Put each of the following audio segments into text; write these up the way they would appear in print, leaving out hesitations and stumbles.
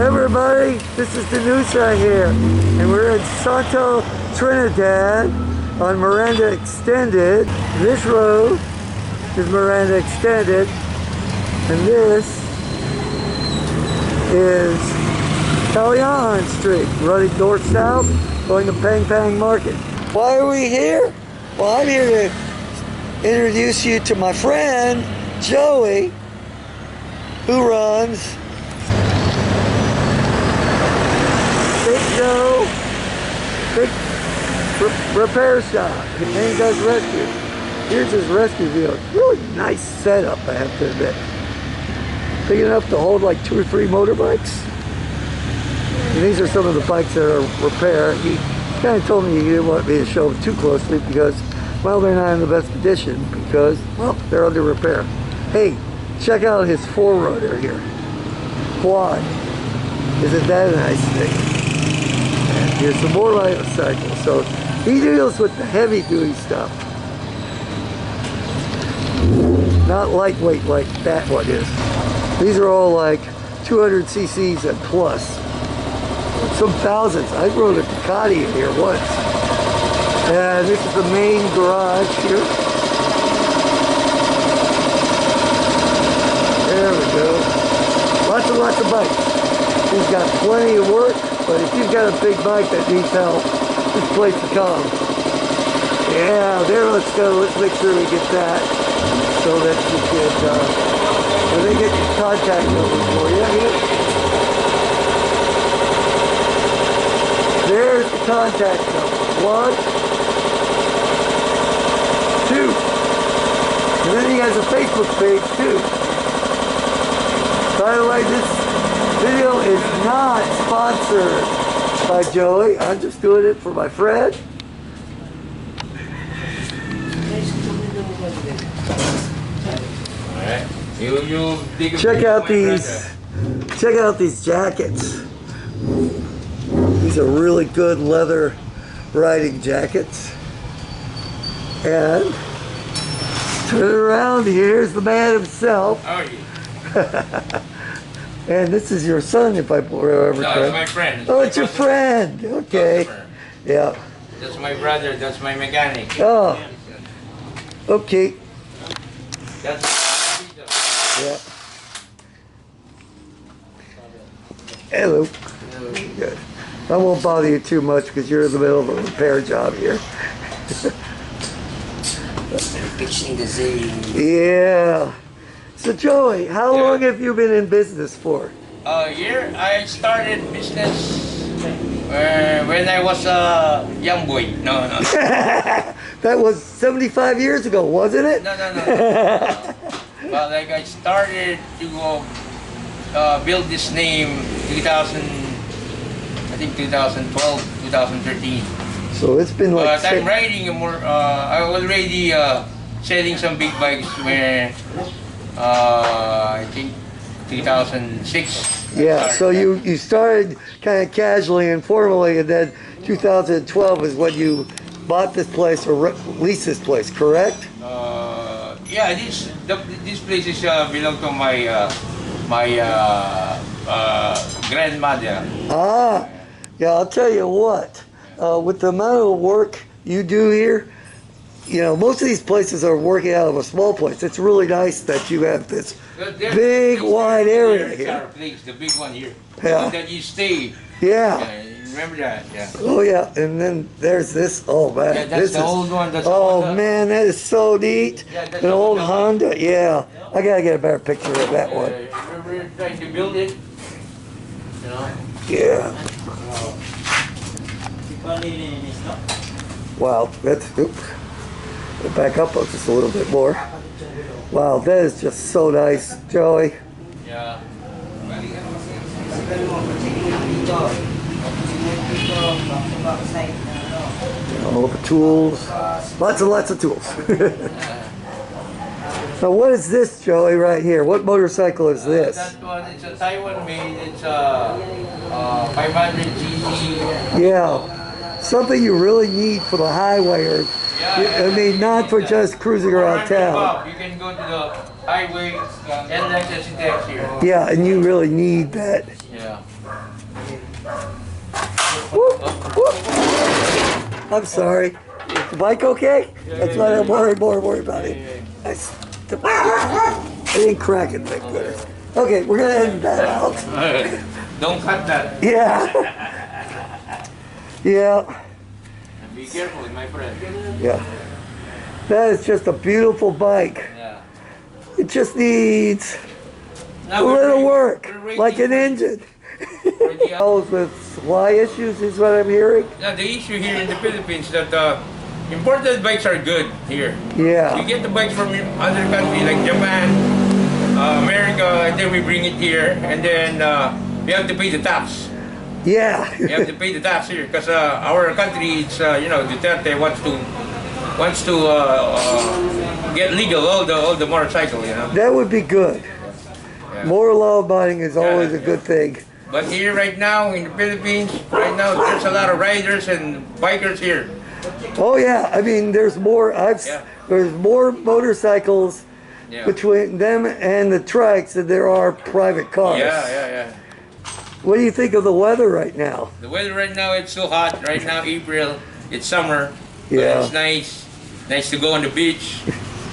Everybody, this is the news right here, and we're in Santo Trinidad on Miranda Extended. This road is Miranda Extended, and this is Kalayaan Street, running north-south, going to Pang Pang Market. Why are we here? Well, I'm here to introduce you to my friend, Joey, who runs Big Joe Big Repair Shop, and he does rescue. Here's his rescue vehicle. Really nice setup, I have to admit. Big enough to hold like 2 or 3 motorbikes. And these are some of the bikes that are repair. He kind of told me he didn't want me to show them too closely because, well, they're not in the best condition because, well, they're under repair. Hey, check out his 4Runner here. Quad. Isn't that a nice thing? And here's some more motorcycles. So he deals with the heavy duty stuff. Not lightweight like that one is. These are all like 200 cc's and plus. Some thousands. I rode a Ducati in here once. And this is the main garage here. There we go. Lots and lots of bikes. He's got plenty of work, but if you've got a big bike that needs help, this place to come. Yeah, there, let's go. Let's make sure we get that so that you can, when they get your contact number for you. There's the contact number. 1, 2. And then he has a Facebook page too. By the way, this video is not sponsored by Joey. I'm just doing it for my friend. Alright. Check out these jackets. These are really good leather riding jackets. And turn it around, here's the man himself. Oh, yeah. And this is your son, if I remember correctly. No, it's my friend. Oh, it's your friend. Okay. Customer. Yeah. That's my brother. That's my mechanic. Oh. Okay. That's Yeah. Hello. Good. I won't bother you too much because you're in the middle of a repair job here. Yeah. So Joey, how long have you been in business for? a year. I started business when I was a young boy. No. That was 75 years ago, wasn't it? No. But like I started to go build this name 2012, 2013. So it's been like. But I'm riding more. I already selling some big bikes where I think 2006. Yeah. So you started kind of casually, informally, and then 2012 is when you bought this place or leased this place, correct? Yeah, this place is belong to my grandmother. Ah, yeah. I'll tell you what. With the amount of work you do here, you know, most of these places are working out of a small place. It's really nice that you have this big, wide area here. Our place, the big one here. Yeah. The one that you stay. Yeah. Remember that? Yeah. Oh yeah, and then there's this. Oh man, Yeah, that's this the is. old one. That's Oh the one man, that is so neat. Yeah, that's An the old one. Honda. Yeah, I gotta get a better picture of that one. We're trying to build it. You know. Yeah. Wow, that's. Oops. We'll back up just a little bit more. Wow, that is just so nice, Joey. Yeah. All the tools, lots and lots of tools. Now, what is this, Joey, right here? What motorcycle is this? That one, it's a Taiwan made. It's a 500cc. Yeah, something you really need for the highway, or I mean, not for just cruising around town. You can go to the highway and access it here. Yeah, and you really need that. Yeah. Yeah. Whoop, whoop. I'm sorry. Is the bike okay? That's what I'm worried about it. I didn't crack it, thank goodness. Okay, we're gonna end that out. Don't cut that. Yeah. Yeah. And be careful, my friend. Yeah. That is just a beautiful bike. Yeah. It just needs Now a little work, we're like an engine. With supply issues is what I'm hearing. Now the issue here in the Philippines that imported bikes are good here. Yeah. We get the bikes from other countries like Japan, America, and then we bring it here, and then we have to pay the tax. Yeah. We have to pay the tax here because our country, it's Duterte wants to get legal all the motorcycle, you know. That would be good. Yeah. More law-abiding is always a good thing. But here right now in the Philippines, right now there's a lot of riders and bikers here. Oh yeah, I mean there's more. There's more motorcycles between them and the trikes than there are private cars. Yeah. What do you think of the weather right now? The weather right now, it's so hot. Right now, April, it's summer. Yeah. But it's nice to go on the beach,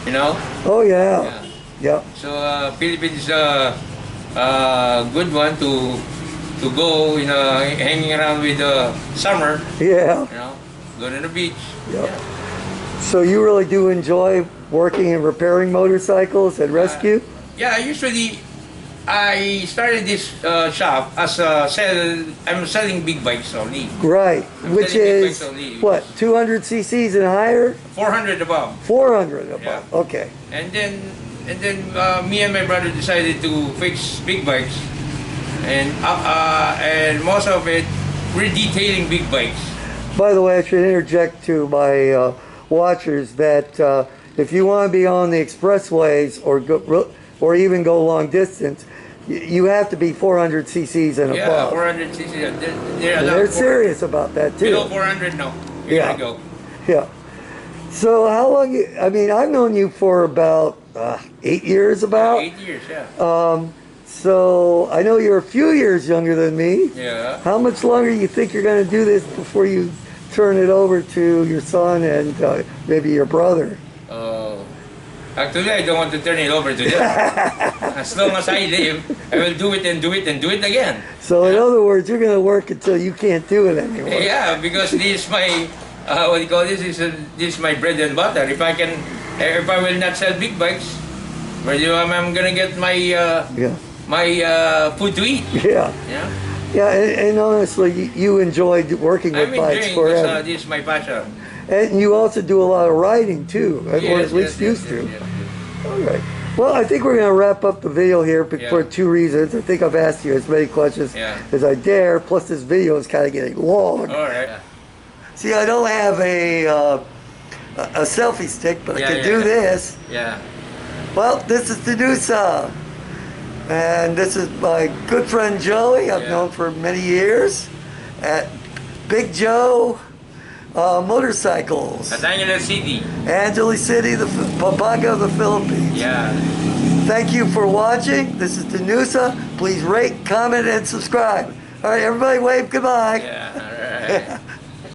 you know. Oh yeah. Yeah. So Philippines is a good one to go, you know, hanging around with summer. Yeah. You know, go to the beach. Yeah. So you really do enjoy working and repairing motorcycles and rescue? Yeah, usually I started this shop as I'm selling big bikes only. Right, which is only. what, 200 cc's and higher? 400 above. 400 above. Yeah. Okay. And then me and my brother decided to fix big bikes, and most of it we're detailing big bikes. By the way, I should interject to my watchers that if you want to be on the expressways or even go long distance, you have to be 400 cc's and Yeah, above. 400 cc. They're serious about that too. Below 400, no. You gotta go. Yeah. So how long? I mean, I've known you for about 8 years. About 8 years, yeah. So I know you're a few years younger than me. Yeah. How much longer do you think you're going to do this before you turn it over to your son and maybe your brother? Actually, I don't want to turn it over to them. As long as I live, I will do it and do it and do it again. So in other words, you're going to work until you can't do it anymore. Yeah, because this is my what do you call this? This is my bread and butter. If I will not sell big bikes, where I'm gonna get my food to eat. Yeah. Yeah. Yeah, and honestly, you enjoyed working with bikes forever. This is my passion. And you also do a lot of riding too, or Yes, at least used to. yes. All right. Well, I think we're going to wrap up the video here for two reasons. I think I've asked you as many questions as I dare. Plus, this video is kind of getting long. All right. See, I don't have a selfie stick, but I can do this. Yeah. Well, this is Danusa. And this is my good friend Joey, I've known for many years, at Big Joe Motorcycles. At Angeles City. Angeles City, the Pampanga of the Philippines. Yeah. Thank you for watching. This is Danusa. Please rate, comment, and subscribe. All right, everybody wave goodbye. Yeah, all right.